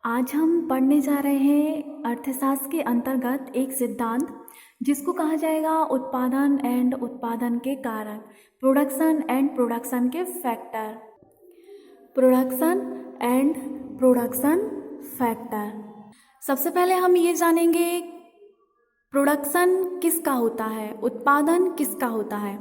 आज हम पढ़ने जा रहे हैं अर्थशास्त्र के अंतर्गत एक सिद्धांत जिसको कहा जाएगा उत्पादन एंड उत्पादन के कारक, प्रोडक्शन एंड प्रोडक्शन के factor. Production and production factor. सबसे पहले हम ये जानेंगे प्रोडक्शन किसका होता है, उत्पादन किसका होता है।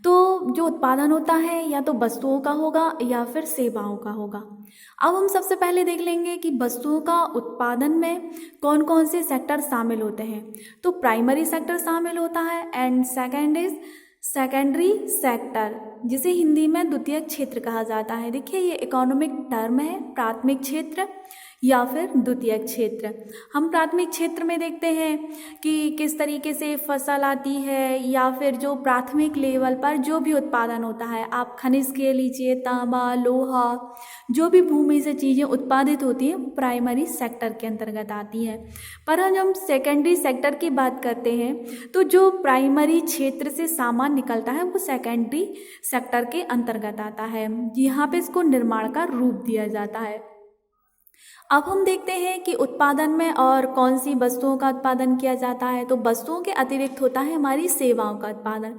तो जो उत्पादन होता है या तो वस्तुओं का होगा या फिर सेवाओं का होगा। अब हम सबसे पहले देख लेंगे कि वस्तुओं का उत्पादन में कौन कौन से सेक्टर शामिल होते हैं। तो प्राइमरी सेक्टर शामिल होता है and second is secondary sector, जिसे हिंदी में द्वितीयक क्षेत्र कहा जाता है। देखिए ये इकोनॉमिक टर्म है, प्राथमिक क्षेत्र या फिर द्वितीयक क्षेत्र। हम प्राथमिक क्षेत्र में देखते हैं कि किस तरीके से फसल आती है या फिर जो प्राथमिक लेवल पर जो भी उत्पादन होता है, आप खनिज के लीजिए, तांबा, लोहा, जो भी भूमि से चीज़ें उत्पादित होती हैं प्राइमरी सेक्टर के अंतर्गत आती हैं। पर हम जब सेकेंडरी सेक्टर की बात करते हैं तो जो प्राइमरी क्षेत्र से सामान निकलता है वो सेकेंडरी सेक्टर के अंतर्गत आता है। यहाँ पे इसको निर्माण का रूप दिया जाता है। अब हम देखते हैं कि उत्पादन में और कौन सी वस्तुओं का उत्पादन किया जाता है। तो वस्तुओं के अतिरिक्त होता है हमारी सेवाओं का उत्पादन,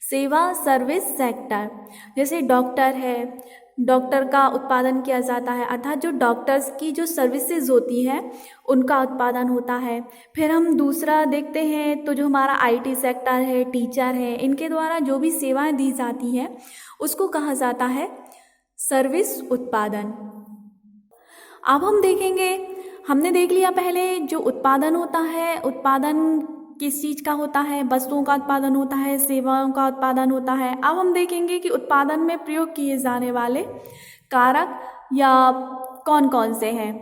सेवा सर्विस सेक्टर। जैसे डॉक्टर है, डॉक्टर का उत्पादन किया जाता है, अर्थात जो डॉक्टर्स की जो सर्विसेज होती है उनका उत्पादन होता है। फिर हम दूसरा देखते हैं तो जो हमारा आईटी सेक्टर है, टीचर है, इनके द्वारा जो भी सेवाएं दी जाती हैं उसको कहा जाता है सर्विस उत्पादन। अब हम देखेंगे, हमने देख लिया पहले जो उत्पादन होता है, उत्पादन किस चीज़ का होता है, वस्तुओं का उत्पादन होता है, सेवाओं का उत्पादन होता है। अब हम देखेंगे कि उत्पादन में प्रयोग किए जाने वाले कारक या कौन कौन से हैं,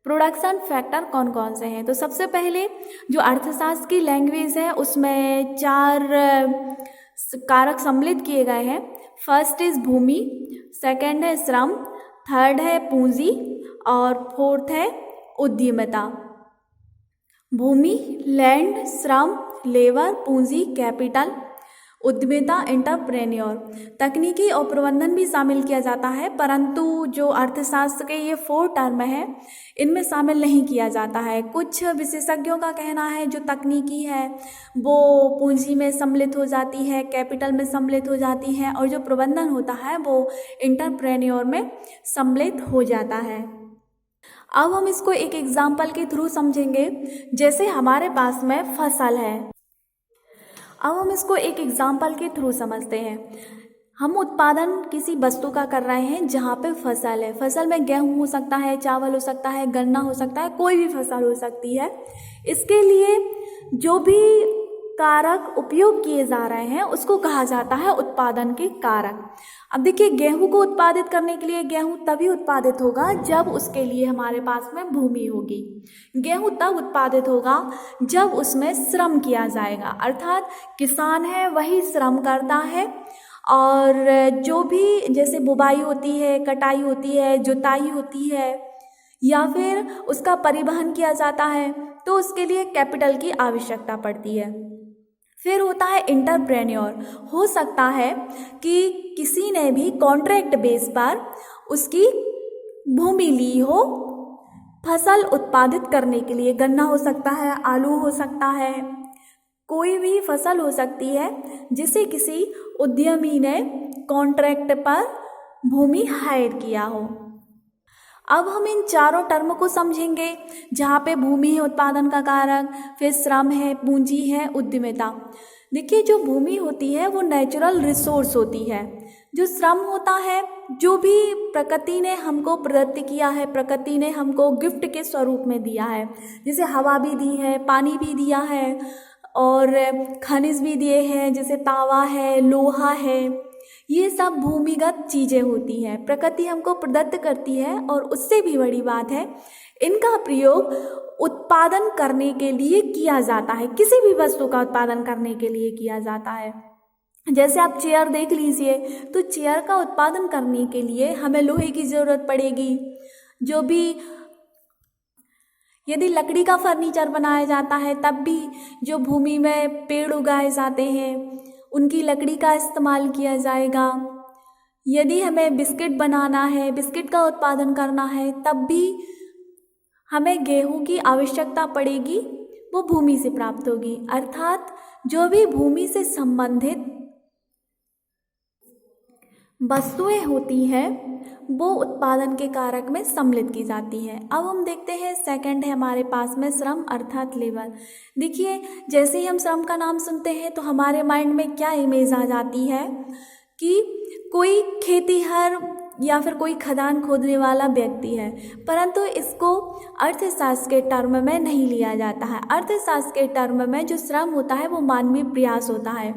प्रोडक्शन फैक्टर कौन कौन से हैं। तो सबसे पहले जो अर्थशास्त्र की लैंग्वेज है उसमें 4 कारक सम्मिलित किए गए हैं। फर्स्ट इज भूमि, सेकंड है श्रम, थर्ड है पूंजी और फोर्थ है उद्यमिता। भूमि, लैंड, श्रम, लेबर, पूंजी, कैपिटल, उद्यमिता, एंटरप्रेन्योर। तकनीकी और प्रबंधन भी शामिल किया जाता है, परंतु जो अर्थशास्त्र के ये 4 टर्म है इनमें शामिल नहीं किया जाता है। कुछ विशेषज्ञों का कहना है जो तकनीकी है वो पूंजी में सम्मिलित हो जाती है, कैपिटल में सम्मिलित हो जाती है, और जो प्रबंधन होता है वो एंटरप्रेन्योर में सम्मिलित हो जाता है। अब हम इसको एक एग्जाम्पल के थ्रू समझेंगे। जैसे हमारे पास में फसल है, अब हम इसको एक एग्जाम्पल के थ्रू समझते हैं। हम उत्पादन किसी वस्तु का कर रहे हैं जहाँ पे फसल है। फसल में गेहूँ हो सकता है, चावल हो सकता है, गन्ना हो सकता है, कोई भी फसल हो सकती है। इसके लिए जो भी कारक उपयोग किए जा रहे हैं उसको कहा जाता है उत्पादन के कारक। अब देखिए, गेहूं को उत्पादित करने के लिए गेहूं तभी उत्पादित होगा जब उसके लिए हमारे पास में भूमि होगी। गेहूं तब उत्पादित होगा जब उसमें श्रम किया जाएगा, अर्थात किसान है वही श्रम करता है, और जो भी जैसे बुवाई होती है, कटाई होती है, जुताई होती है या फिर उसका परिवहन किया जाता है तो उसके लिए कैपिटल की आवश्यकता पड़ती है। फिर होता है एंटरप्रेन्योर। हो सकता है कि किसी ने भी कॉन्ट्रैक्ट बेस पर उसकी भूमि ली हो फसल उत्पादित करने के लिए। गन्ना हो सकता है, आलू हो सकता है, कोई भी फसल हो सकती है जिसे किसी उद्यमी ने कॉन्ट्रैक्ट पर भूमि हायर किया हो। अब हम इन चारों टर्म को समझेंगे, जहाँ पे भूमि है उत्पादन का कारक, फिर श्रम है, पूंजी है, उद्यमिता। देखिए, जो भूमि होती है वो नेचुरल रिसोर्स होती है। जो श्रम होता है, जो भी प्रकृति ने हमको प्रदत्त किया है, प्रकृति ने हमको गिफ्ट के स्वरूप में दिया है, जैसे हवा भी दी है, पानी भी दिया है और खनिज भी दिए हैं, जैसे तांबा है, लोहा है। ये सब भूमिगत चीज़ें होती हैं, प्रकृति हमको प्रदत्त करती है। और उससे भी बड़ी बात है, इनका प्रयोग उत्पादन करने के लिए किया जाता है, किसी भी वस्तु का उत्पादन करने के लिए किया जाता है। जैसे आप चेयर देख लीजिए, तो चेयर का उत्पादन करने के लिए हमें लोहे की ज़रूरत पड़ेगी। जो भी यदि लकड़ी का फर्नीचर बनाया जाता है तब भी जो भूमि में पेड़ उगाए जाते हैं उनकी लकड़ी का इस्तेमाल किया जाएगा। यदि हमें बिस्किट बनाना है, बिस्किट का उत्पादन करना है, तब भी हमें गेहूं की आवश्यकता पड़ेगी, वो भूमि से प्राप्त होगी। अर्थात जो भी भूमि से संबंधित वस्तुएं होती हैं वो उत्पादन के कारक में सम्मिलित की जाती हैं। अब हम देखते हैं सेकंड है हमारे पास में श्रम अर्थात लेबर। देखिए, जैसे ही हम श्रम का नाम सुनते हैं तो हमारे माइंड में क्या इमेज आ जाती है कि कोई खेतीहर या फिर कोई खदान खोदने वाला व्यक्ति है, परंतु इसको अर्थशास्त्र के टर्म में नहीं लिया जाता है। अर्थशास्त्र के टर्म में जो श्रम होता है वो मानवीय प्रयास होता है।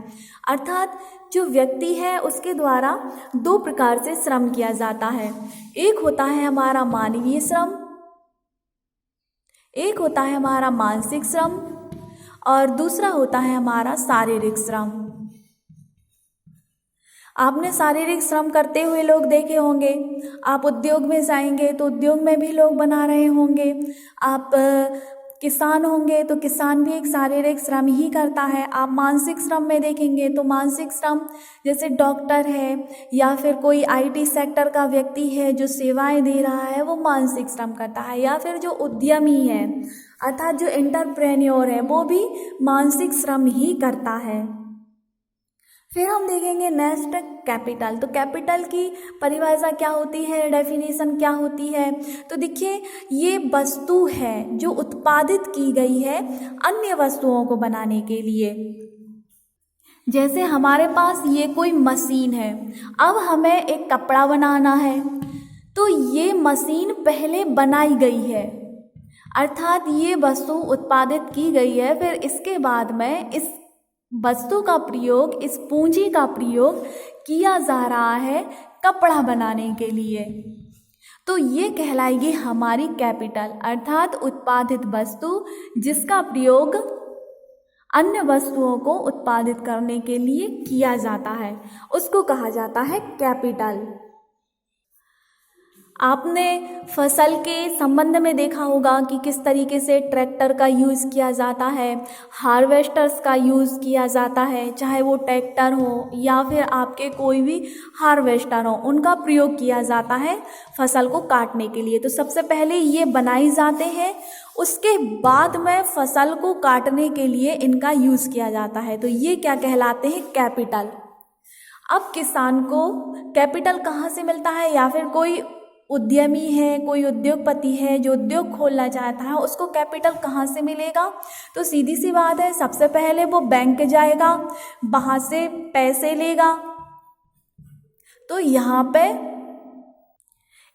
अर्थात जो व्यक्ति है उसके द्वारा दो प्रकार से श्रम किया जाता है। एक होता है हमारा मानवीय श्रम, एक होता है हमारा मानसिक श्रम और दूसरा होता है हमारा शारीरिक श्रम। आपने शारीरिक श्रम करते हुए लोग देखे होंगे। आप उद्योग में जाएंगे तो उद्योग में भी लोग बना रहे होंगे। आप किसान होंगे तो किसान भी एक शारीरिक श्रम ही करता है। आप मानसिक श्रम में देखेंगे तो मानसिक श्रम जैसे डॉक्टर है या फिर कोई आईटी सेक्टर का व्यक्ति है जो सेवाएं दे रहा है, वो मानसिक श्रम करता है। या फिर जो उद्यमी है अर्थात जो एंटरप्रेन्योर है वो भी मानसिक श्रम ही करता है। फिर हम देखेंगे नेक्स्ट कैपिटल। तो कैपिटल की परिभाषा क्या होती है, डेफिनेशन क्या होती है। तो देखिए, ये वस्तु है जो उत्पादित की गई है अन्य वस्तुओं को बनाने के लिए। जैसे हमारे पास ये कोई मशीन है, अब हमें एक कपड़ा बनाना है तो ये मशीन पहले बनाई गई है, अर्थात ये वस्तु उत्पादित की गई है। फिर इसके बाद में इस वस्तु का प्रयोग, इस पूंजी का प्रयोग किया जा रहा है कपड़ा बनाने के लिए। तो ये कहलाएगी हमारी कैपिटल, अर्थात उत्पादित वस्तु जिसका प्रयोग अन्य वस्तुओं को उत्पादित करने के लिए किया जाता है, उसको कहा जाता है कैपिटल। आपने फसल के संबंध में देखा होगा कि किस तरीके से ट्रैक्टर का यूज़ किया जाता है, हार्वेस्टर्स का यूज़ किया जाता है, चाहे वो ट्रैक्टर हो या फिर आपके कोई भी हार्वेस्टर हो, उनका प्रयोग किया जाता है फसल को काटने के लिए। तो सबसे पहले ये बनाई जाते हैं, उसके बाद में फसल को काटने के लिए इनका यूज़ किया जाता है। तो ये क्या कहलाते हैं, कैपिटल। अब किसान को कैपिटल कहाँ से मिलता है, या फिर कोई उद्यमी है, कोई उद्योगपति है जो उद्योग खोलना चाहता है, उसको कैपिटल कहाँ से मिलेगा। तो सीधी सी बात है, सबसे पहले वो बैंक जाएगा, वहाँ से पैसे लेगा। तो यहाँ पे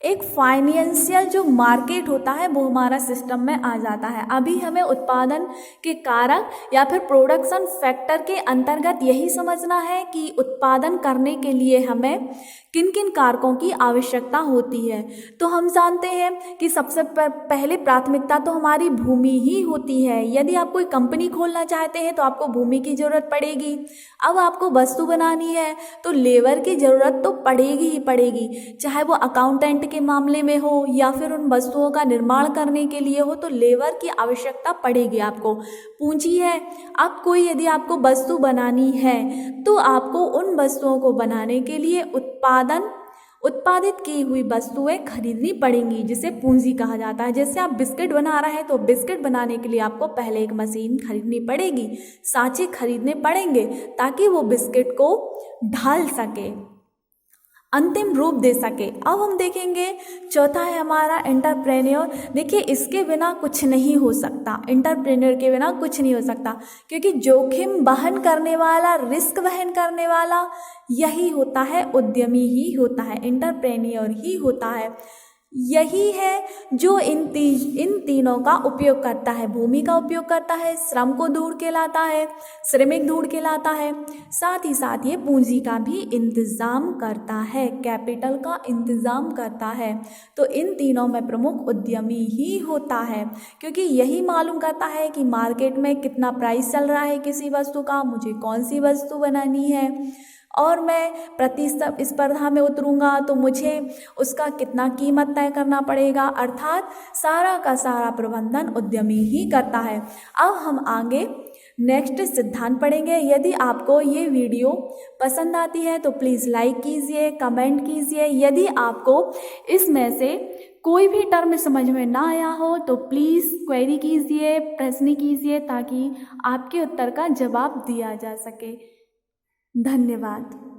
एक फाइनेंशियल जो मार्केट होता है वो हमारा सिस्टम में आ जाता है। अभी हमें उत्पादन के कारक या फिर प्रोडक्शन फैक्टर के अंतर्गत यही समझना है कि उत्पादन करने के लिए हमें किन किन कारकों की आवश्यकता होती है। तो हम जानते हैं कि सबसे पहले प्राथमिकता तो हमारी भूमि ही होती है। यदि आप कोई कंपनी खोलना चाहते हैं तो आपको भूमि की ज़रूरत पड़ेगी। अब आपको वस्तु बनानी है तो लेबर की ज़रूरत तो पड़ेगी ही पड़ेगी, चाहे वो अकाउंटेंट के मामले में हो या फिर उन वस्तुओं का निर्माण करने के लिए हो, तो लेबर की आवश्यकता पड़ेगी आपको। पूंजी है, अब कोई यदि आपको वस्तु बनानी है तो आपको उन वस्तुओं को बनाने के लिए उत्पादित की हुई वस्तुएं खरीदनी पड़ेंगी, जिसे पूंजी कहा जाता है। जैसे आप बिस्किट बना रहे हैं तो बिस्किट बनाने के लिए आपको पहले एक मशीन खरीदनी पड़ेगी, सांचे खरीदने पड़ेंगे ताकि वो बिस्किट को ढाल सके, अंतिम रूप दे सके। अब हम देखेंगे चौथा है हमारा एंटरप्रेन्योर। देखिए, इसके बिना कुछ नहीं हो सकता, एंटरप्रेन्योर के बिना कुछ नहीं हो सकता, क्योंकि जोखिम वहन करने वाला, रिस्क वहन करने वाला यही होता है, उद्यमी ही होता है, एंटरप्रेन्योर ही होता है। यही है जो इन तीनों का उपयोग करता है। भूमि का उपयोग करता है, श्रम को ढूंढ के लाता है, श्रमिक ढूंढ के लाता है, साथ ही साथ ये पूंजी का भी इंतज़ाम करता है, कैपिटल का इंतज़ाम करता है। तो इन तीनों में प्रमुख उद्यमी ही होता है, क्योंकि यही मालूम करता है कि मार्केट में कितना प्राइस चल रहा है किसी वस्तु का, मुझे कौन सी वस्तु बनानी है और मैं प्रतिस्पर्धा में उतरूंगा तो मुझे उसका कितना कीमत तय करना पड़ेगा। अर्थात सारा का सारा प्रबंधन उद्यमी ही करता है। अब हम आगे नेक्स्ट सिद्धांत पढ़ेंगे। यदि आपको ये वीडियो पसंद आती है तो प्लीज़ लाइक कीजिए, कमेंट कीजिए। यदि आपको इसमें से कोई भी टर्म समझ में ना आया हो तो प्लीज़ क्वेरी कीजिए, प्रश्न कीजिए, ताकि आपके उत्तर का जवाब दिया जा सके। धन्यवाद।